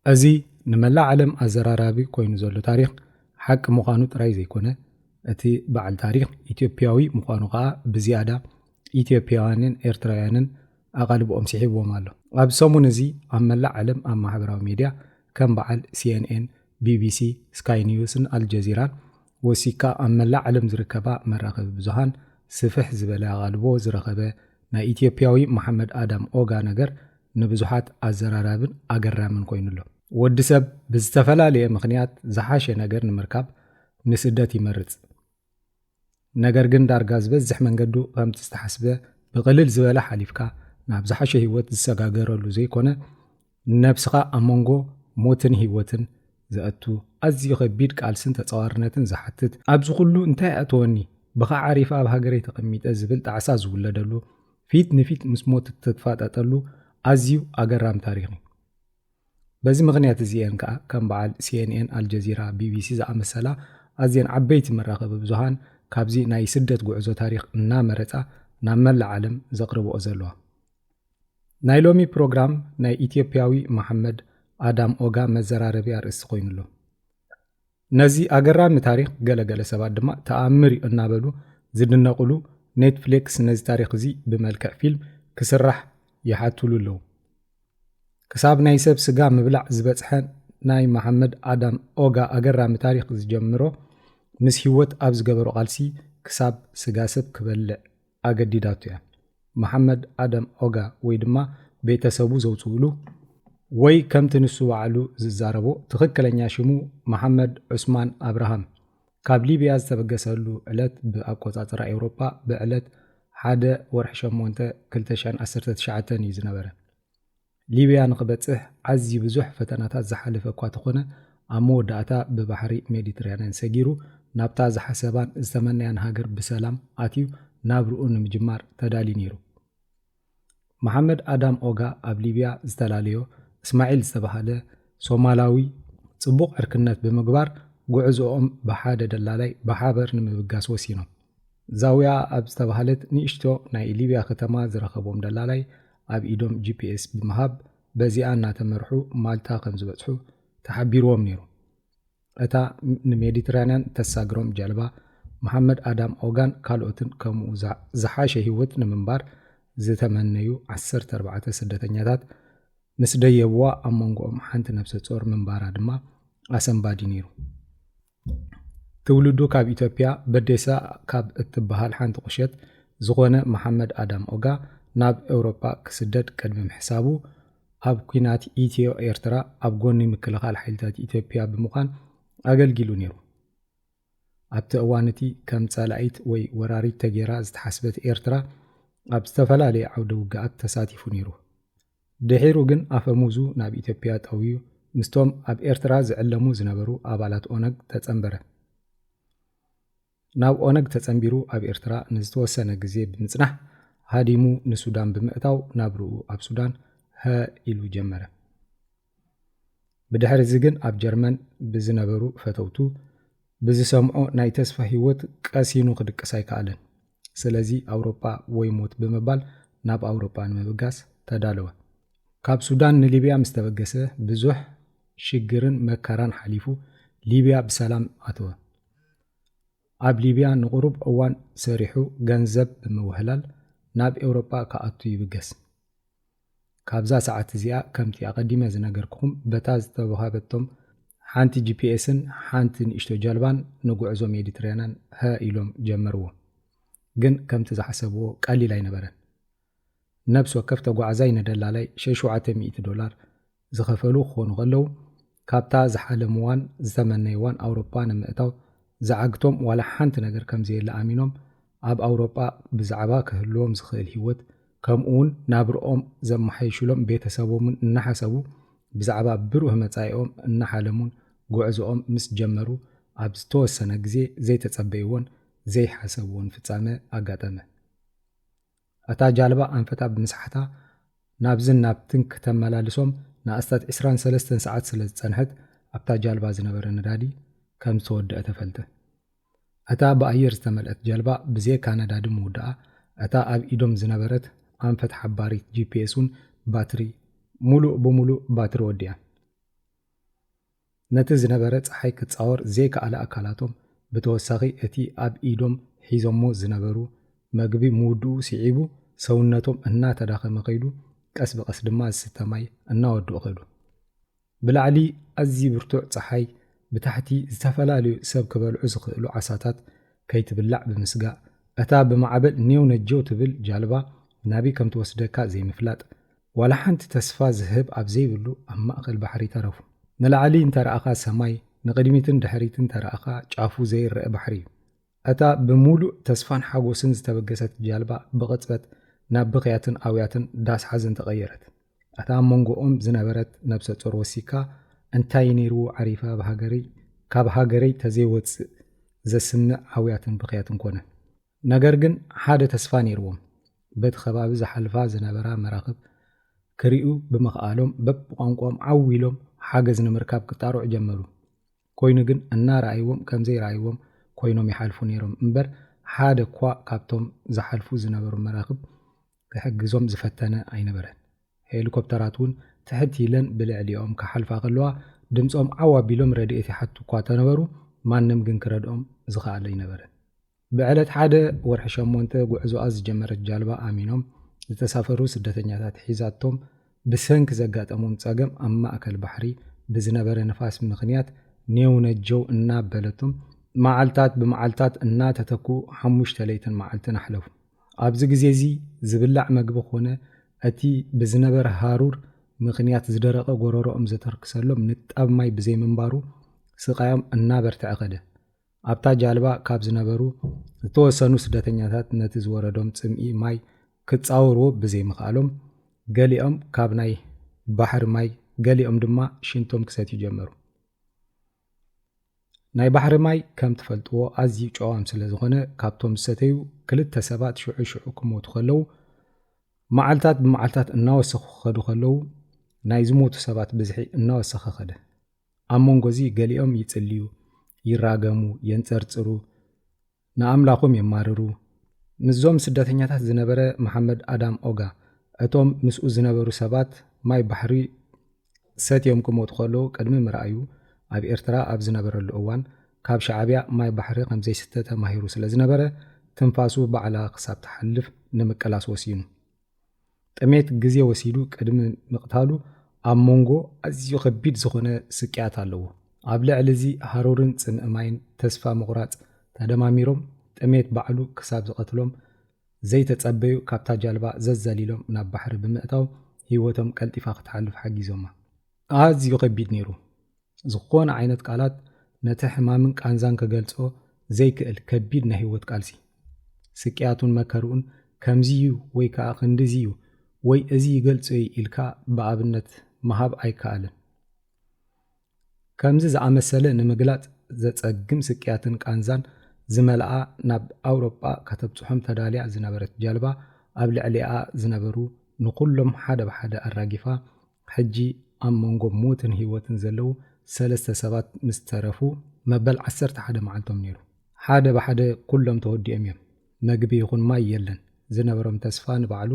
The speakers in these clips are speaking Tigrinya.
أزي نملا علم أزرارابي كوين زولو تاريخ حق مقانو تراي زيكونه أتي بعد تاريخ إثيوبياوي مقانو قاع بزيادة إثيوبيانين إرترايانين أغلب أمسيحي بومالو أب سومون زي أملا علم أم محبراو ميديا كم بعد CNN BBC سكاي نيوسن الجزيرة وسيكا أملا علم زركبا مراقب بزهان سفح زبلا غالبو زرخبه نا إثيوبياوي محمد آدم أوغا نجر نبزحات أزرارابن أجرامن كوينلو ود سب بزتفلاليه مخنيات زحاشه ነገር ንምርካብ ንስደት ይመርጽ ነገር ግን ዳርጋ ዝበዝሕ መንገዱ ከም ተስተሓስበ ብቕልል ዝበለ ሓሊፍካ ናብ ዝሓሸ ህይወት ዝሰጋገረሉ ዘይኮነ ነብስኻ ኣመንጎ ሞትን ህይወትን ዘእቱ ኣዝዩ ከቢድ ቃልስን ተጻዋርነትን ዝሓትት ኣብዚ ኩሉ እንታይ ኣተወኒ ብኻ ዓሪፋ ኣብ ሃገረይ ተቐሚጠ ዝብል ጣዕሳ ዝውለደሉ ፊት ንፊት ምስ ሞት ትትፋጠጠሉ ኣዝዩ ኣገራም ታሪኽ እዩ بزي مغنيات زيان كم بعد CNN الجزيرة BBC زعمسلا أزين عبيت مراقب بزهان كابزي ناي سدت قعزو تاريخ نامرتا نامل العالم زقربو أزلوها نايلومي بروغرام ناي إثيوبياوي محمد آدم أوغا مزراربي أرس قوينلو نزي أقرام تاريخ قل سباد دما تأمري النابلو زدنا نقولو نتفليكس نزي تاريخ زي بملكة فيلم كسرح يحاتولو له كساب ناي سب سقا مبلع زبطحن ناي محمد آدم أوغا أقرام تاريخ زجمرو مس هيوت أبز قبرو قالسي كساب سقا سب كبلع أقديداتو محمد آدم أوغا ويدما بيتسابو زوتولو وي كم تنسو وعلو ززاربو تخكلن ياشمو محمد عثمان أبراهام كاب ليبيا زتبقسلو علت بأقوطاتر أوروبا بعلت حادة ورحشة مونتا كلتشان أسرت شعتن يزنبرن ليبيا نقبتح عزي بزح فتناتات زحالف كواتخونه أمو داتا ببحري ميديتريانين سجيرو نابتا زحسابان زمنيان هاجر بسلام آتيو نابرؤون مجمار تدالي نيرو محمد آدم أوغا أب ليبيا زتلاليو اسماعيل زتبهاله سومالاوي صبوق عركنات بمقبار قعزوهم بحادة دلالي بحابر نمبقاس وسينو زاوية أب زتبهالت نيشتو ناي ليبيا ختما زرخبوم دلالي أب إيدوم GPS بمهاب بزيان تمرحو مالتا خمزبتحو تحبيروهم نيرو أتا نميديترانيان تساقروم جالبا محمد آدم أوغان كالوتن كمو زحاشة هيوت نمنبار زتمنيو 14 سدتنياتات نسدي يبوا أمونغوهم حانت نفسه صور منبارا دما أسنبادي نيرو تولدو كاب إثيوبيا بديسا كاب اتبهال حانت قشيت زغونة محمد آدم أوغا ناب أوروبا كسدد كدم حسابو أب كينات إيتيو إيرترا أب غوني مكلخال حيلتات إثيوبيا بمقان أقل جيلو نيرو أب تأوانتي كم تسالعيت وي وراري تجيرا زتحسبت إيرترا أب استفلالي عودو قاعد تساتيفو نيرو دحيرو جن أفموزو ناب إثيوبيا تأويو مستوم أب إيرترا زعلمو زنبرو أبالات أونق تتنبره ناب أونق تتنبيرو أب إيرترا نزتو سنة جزيب نصنح هاديمو نسودان بمئتاو نابرو أب سودان ها إلو جمرة بدحر زيجن أب جرمن بزنبرو فتوتو بزي سمعو ناي تسفى هيوت كاسينو قد كساي كالن سلازي أوروبا ويموت بمبال ناب أوروبا نمبقاس تدالوا كاب سودان نليبيا مستبقسه بزوح شجرن مكاران حليفو ليبيا بسلام أتوا أب ليبيا نقرب أوان سريحو جنزب بموهلال ناب أوروبا كأتو يبقس كابزا ساعات زياء كمتي أقدمة زنقركم بتاز تبهابتهم حانتي GPSن حانتي نشتو جالبان نقعزو ميديتريانان ها إلوم جمروه جن كمت زحسبوه قالي لاي نبرن نبس وكفتا قعزاين دلالي $600 زخفلو خون غلو كابتا زحالموان زمن نيوان أوروبا نمئتاو زعقتم ولا حانت نقر كم زي اللي آمينهم أب أوروبا بزعبا كهلوم زخيل هيوت كمون نابرؤهم زم حيشلهم بيتسابو من نحسبو بزعبا بروه متايقهم نحلمون قعزوهم مس جمرو أب ستوسنا زي تتصبيون زي حسبون في تسامة أقاتمه أتا جالبا أنفتا بمسحتا نابزن نابتنك تملالسهم ناستات 23 ساعات سنحت أبتا جالبا زنبرن رادي كم تود أتفلته أتا بأير استملت جالبا بزي كاندا دم ودعا أتا أب إيدوم زنبرت أنفت حباري GPS باتري ملو بملو باتري وديا ነቲ ዝነበረ ፀሓይ ክፃወር ዘይከኣለ ኣካላቶም ብተወሳኺ እቲ ኣብ ኢዶም ሒዞሞ ዝነበሩ መግቢ ምውድኡ ስዒቡ ሰውነቶም እናተዳኸመ ኸይዱ ቀስ ብቐስ ድማ ዝስተ ማይ እናወድኡ ኸይዱ። ብላዕሊ ኣዝዩ ብርቱዕ ፀሓይ ብታሕቲ ዝተፈላለዩ ሰብ ክበልዑ ዝኽእሉ ዓሳታት ከይትብላዕ ብምስጋእ እታ ብማዕበል ኔው ነጀው ትብል ጃልባ ናበይ ከም ትወስደካ ዘይምፍላጥ ዋላ ሓንቲ ተስፋ ዝህብ ኣብ ዘይብሉ ኣብ ማእኸል ባሕሪ ተረፉ። ንላዕሊ እንተረኣኻ ሰማይ ንቕድሚትን ድሕሪትን ተረኣኻ ጫፉ ዘይርአ ባሕሪ እዩ። እታ ብምሉእ ተስፋን ሓጎስን ዝተበገሰት ጃልባ ብቕፅበት ናብ ብኽያትን ኣውያትን ዳስ ሓዘን ተቐየረት። እታ መንጎኦም ዝነበረት ነብሰ ጾር ወሲካ እንታይ ነይርዎ ዓሪፋ ካብ ሃገረይ ተዘይወፅእ ዘስምዕ ኣውያትን ብኽያትን ኮነ። ነገር ግን ሓደ ተስፋ ነይርዎም። በቲ ከባቢ ዝሓልፋ ዝነበራ መራኽብ ክሪኡ ብምኽኣሎም በብቋንቋም ዓዊሎም ሓገዝ ንምርካብ ክጣርዑ ጀመሩ። ኮይኑ ግን እናረኣይዎም ከም ዘይረኣይዎም ኮይኖም ይሓልፉ ነይሮም እምበር ሓደ እኳ ካብቶም ዝሓልፉ ዝነበሩ መራኽብ ክሕግዞም ዝፈተነ ኣይነበረን። ሄሊኮፕተራት እውን ትሕት ኢለን ብልዕሊኦም ክሓልፋ ከለዋ ድምፆም ዓዋቢሎም ረድኤት ይሓቱ እኳ ተነበሩ ማንም ግን ክረድኦም ዝኸኣለ ኣይነበረን። ብዕለት ሓደ ወርሒ 8 ጉዕዞኣ ዝጀመረት ጃልባ ኣሚኖም ዝተሳፈሩ ስደተኛታት ሒዛቶም ብሰንኪ ዘጋጠሞም ፀገም ኣብ ማእከል ባሕሪ ብዝነበረ ንፋስ ምኽንያት ኔው ነጀው እናበለቶም መዓልታት ብመዓልታት እናተተኩ 5 ለይትን መዓልትን ኣሕለፉ። ኣብዚ ግዜ እዚ ዝብላዕ መግቢ ኾነ እቲ ብዝነበረ ሃሩር ምኽንያት ዝደረቐ ጎረሮኦም ዘተርክሰሎም ንጣብ ማይ ብዘይምንባሩ ስቃዮም እናበርትዐ ኸደ። ኣብታ ጃልባ ካብ ዝነበሩ ዝተወሰኑ ስደተኛታት ነቲ ዝወረዶም ጽምኢ ማይ ክጻወርዎ ብዘይምኽኣሎም ገሊኦም ካብ ናይ ባሕሪ ማይ ገሊኦም ድማ ሽንቶም ክሰትዩ ጀመሩ። ናይ ባሕሪ ማይ ከም ትፈልጥዎ ኣዝዩ ጨዋም ስለ ዝኾነ ካብቶም ዝሰተዩ 2 ሰባት ሽዑ ክሞቱ ከለዉ መዓልታት ብመዓልታት እናወሰኹ ክኸዱ ከለዉ ናይ ዝሞቱ ሰባት ብዝሒ እናወሰኸ ኸደ። ኣብ መንጎዚ ገሊኦም ይጽልዩ፣ ይራገሙ፣ የንጸርጽሩ፣ ንኣምላኾም የማርሩ። ምስዞም ስደተኛታት ዝነበረ መሐመድ ኣዳም ኦጋ እቶም ምስኡ ዝነበሩ ሰባት ማይ ባሕሪ ሰትዮም ክሞቱ ከለዉ ቅድሚ ምርኣዩ ኣብ ኤርትራ ኣብ ዝነበረሉ እዋን ካብ ሻዕብያ ማይ ባሕሪ ከም ዘይስተ ተማሂሩ ስለ ዝነበረ ትንፋሱ ባዕላ ክሳብ ተሓልፍ ንምቅላስ ወሲኑ ጥሜት ግዜ ወሲዱ ቅድሚ ምቕታሉ ኣብ መንጎ ኣዝዩ ከቢድ ዝኾነ ስቅያት ኣለዎ። ኣብ ልዕሊ እዚ ሃሩርን ጽምኢ ማይን ተስፋ ምቑራጽ ተደማሚሮም ጥሜት ባዕሉ ክሳብ ዝቐትሎም ዘይተጸበዩ ካብታ ጃልባ ዘዘሊሎም ናብ ባሕሪ ብምእታው ህይወቶም ቀልጢፋ ክትሓልፍ ሓጊዞማ። ኣዝዩ ከቢድ ነይሩ። ዝኾነ ዓይነት ቃላት ነቲ ሕማምን ቃንዛን ክገልጾ ዘይክእል ከቢድ ናይ ህይወት ቃልሲ። ስቅያቱን መከሩን ከምዚ እዩ ወይ ከዓ ክንዲዚ እዩ ወይ እዚ ይገልጾ ኢልካ ብኣብነት መሃብ ኣይከኣልን። ከምዚ ዝኣመሰለ ንምግላጽ ዘጸግም ስቅያትን ቃንዛን ዝመልኣ ናብ ኣውሮጳ ከተብፅሖም ተዳልያ ዝነበረት ጃልባ ኣብ ልዕሊኣ ዝነበሩ ንኩሎም ሓደ ብሓደ ኣራጊፋ ሕጂ ኣብ መንጎ ሞትን ህይወትን ዘለዉ 3 ሰባት ምስ ተረፉ መበል 11 መዓልቶም ነይሩ። ሓደ ብሓደ ኩሎም ተወዲኦም እዮም። መግቢ ይኹን ማይ የለን። ዝነበሮም ተስፋ ንባዕሉ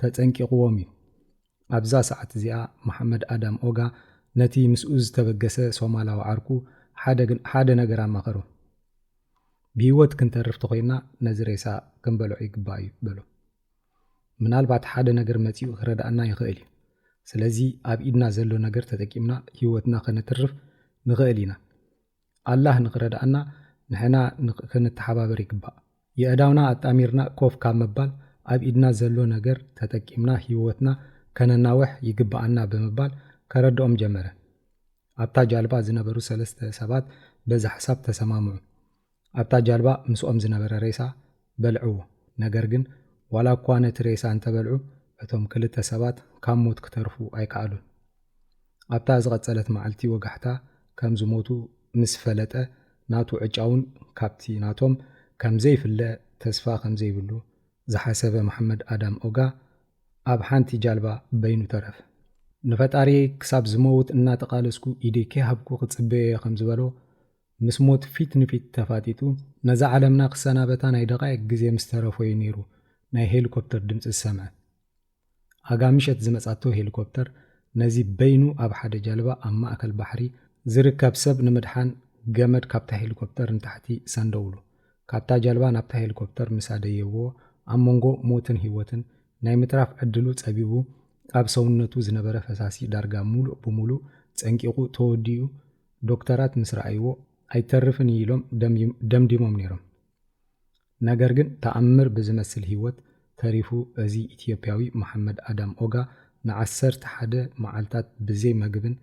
ተጸንቂቕዎም እዩ። ኣብዛ ሰዓት እዚኣ መሐመድ ኣዳም ኦጋ ነቲ ምስኡ ዝተበገሰ ሶማላዊ ዓርኩ ሓደ ነገር ኣማኸሮ። ብህይወት ክንተርፍ ተኾይና ነዚ ሬሳ ክንበልዖ ይግባእ እዩ በሎ። ምናልባት ሓደ ነገር መጺኡ ክረዳእና ይኽእል እዩ። ስለዚ ኣብ ኢድና ዘሎ ነገር ተጠቂምና ህይወትና ክንትርፍ ንኽእል ኢና። ኣላህ ንኽረዳእና ንሕና ክንተሓባበር ይግባእ። የእዳውና ኣጣሚርና ኮፍ ካብ መባል ኣብ ኢድና ዘሎ ነገር ተጠቂምና ህይወትና ከነናውሕ ይግባኣና ብምባል ከረድኦም ጀመረ። ኣብታ ጃልባ ዝነበሩ 3 ሰባት በዚ ሓሳብ ተሰማምዑ። ኣብታ ጃልባ ምስኦም ዝነበረ ሬሳ በልዕዎ። ነገር ግን ዋላ እኳ ነቲ ሬሳ እንተበልዑ እቶም 2 ሰባት ካብ ሞት ክተርፉ ኣይከኣሉን። ኣብታ ዝቐጸለት መዓልቲ ወጋሕታ ከም ዝሞቱ ምስ ፈለጠ ናቱ ዕጫውን ካብቲ ናቶም ከም ዘይፍለ ተስፋ ከም ዘይብሉ ዝሓሰበ መሐመድ ኣዳም ኦጋ ኣብ ሓንቲ ጃልባ በይኑ ተረፈ። ንፈጣሪየ ክሳብ ዝመውት እናተቃለስኩ ኢደይ ከይሃብኩ ክጽበየ ከም ዝበሎ ምስ ሞት ፊት ንፊት ተፋጢጡ ነዛ ዓለምና ክሰናበታ ናይ ደቓይቅ ግዜ ምስ ተረፈዩ ነይሩ ናይ ሄሊኮፕተር ድምፂ ዝሰምዐ። ኣጋምሸት ዝመጻቶ ሄሊኮፕተር ነዚ በይኑ ኣብ ሓደ ጃልባ ኣብ ማእከል ባሕሪ ዝርከብ ሰብ ንምድሓን ገመድ ካብታ ሄሊኮፕተር ንታሕቲ ሰንደውሉ ካብታ ጀልባ ናብታ ሄሊኮፕተር ምሳደየዎ ኣብ መንጎ ሞትን ህይወትን ናይ ምትራፍ ዕድሉ ፀቢቡ ኣብ ሰውነቱ ዝነበረ ፈሳሲ ዳርጋ ሙሉእ ብሙሉእ ፀንቂቑ ተወዲኡ ዶክተራት ምስ ረኣይዎ ኣይተርፍን ኢሎም ደምዲሞም ነይሮም። ነገር ግን ተኣምር ብዝመስል ህይወት ተሪፉ እዚ ኢትዮጵያዊ መሐመድ ኣዳም ኦጋ ን11 መዓልታት ብዘይ መግብን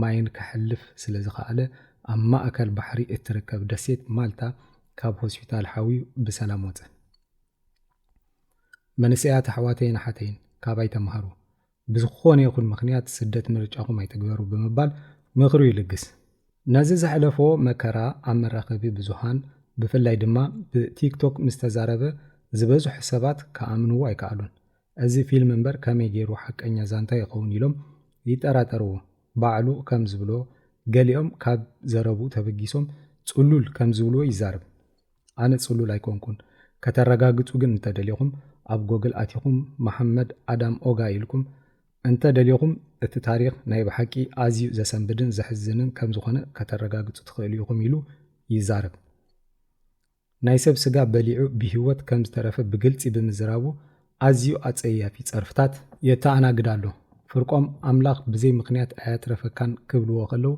ማይን ክሕልፍ ስለ ዝኸኣለ ኣብ ማእከል ባሕሪ እትርከብ ደሴት ማልታ ካብ ሆስፒታል ሓዊዩ ብሰላም ወፀ። መንስያት ኣሕዋተይን ኣሓተይን ካባይ ተምሃሩ ብዝኾነ ይኹን ምክንያት ስደት ምርጫኹም ኣይትግበሩ ብምባል ምኽሩ ይልግስ። ነዚ ዘሕለፎ መከራ ኣብ መራኸቢ ብዙሃን ብፍላይ ድማ ብቲክቶክ ምስ ተዛረበ ዝበዝሑ ሰባት ከኣምንዎ ኣይከኣሉን። እዚ ፊልም እምበር ከመይ ገይሩ ሓቀኛ ዛንታ ይኸውን ኢሎም ይጠራጠርዎ። ባዕሉ ከም ዝብሎ ገሊኦም ካብ ዘረቡ ተበጊሶም ጽሉል ከም ዝብልዎ ይዛረብ። ኣነ ጽሉል ኣይኮንኩን። ከተረጋግጹ ግን እንተደሊኹም ኣብ ጎግል ኣቲኹም መሐመድ ኣዳም ኦጋ ኢልኩም እንተደሊኹም እቲ ታሪኽ ናይ ብሓቂ ኣዝዩ ዘሰንብድን ዘሕዝንን ከም ዝኾነ ከተረጋግጹ ትኽእሉ ኢኹም ኢሉ ይዛረብ። ናይ ሰብ ስጋ በሊዑ ብህይወት ከም ዝተረፈ ብግልፂ ብምዝራቡ ኣዝዩ ኣጸያፊ ጸርፍታት የተኣናግድ ኣሎ። ፍርቆም ኣምላኽ ብዘይ ምክንያት ኣያትረፈካን ክብልዎ ከለው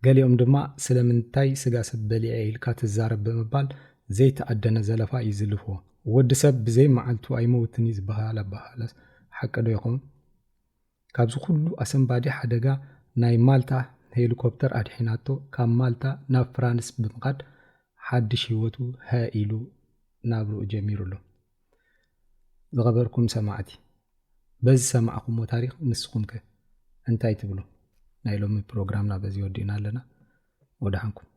ገሊኦም ድማ ስለምንታይ ስጋ ሰብ በሊዐ ኢልካ ትዛረብ ብምባል ዘይተኣደነ ዘለፋ ይዝልፍዎ። ወዲ ሰብ ብዘይ መዓልቱ ኣይመውትን ዝበሃል ኣባሃለስ ሓቂ ዶ ይኸውን? ካብዚ ኩሉ ኣሰንባዲ ሓደጋ ናይ ማልታ ሄሊኮፕተር ኣድሒናቶ ካብ ማልታ ናብ ፍራንስ ብምኻድ ሓድሽ ህይወቱ ኢሉ ናብርኡ ጀሚሩሎ። ዝኸበርኩም ሰማዕቲ በዚ ሰማዕኹሞ ታሪክ ንስኹም ከ እንታይ ትብሉ? ናይ ሎሚ ፕሮግራምና በዚ ወዲእና ኣለና። ወድሓንኩም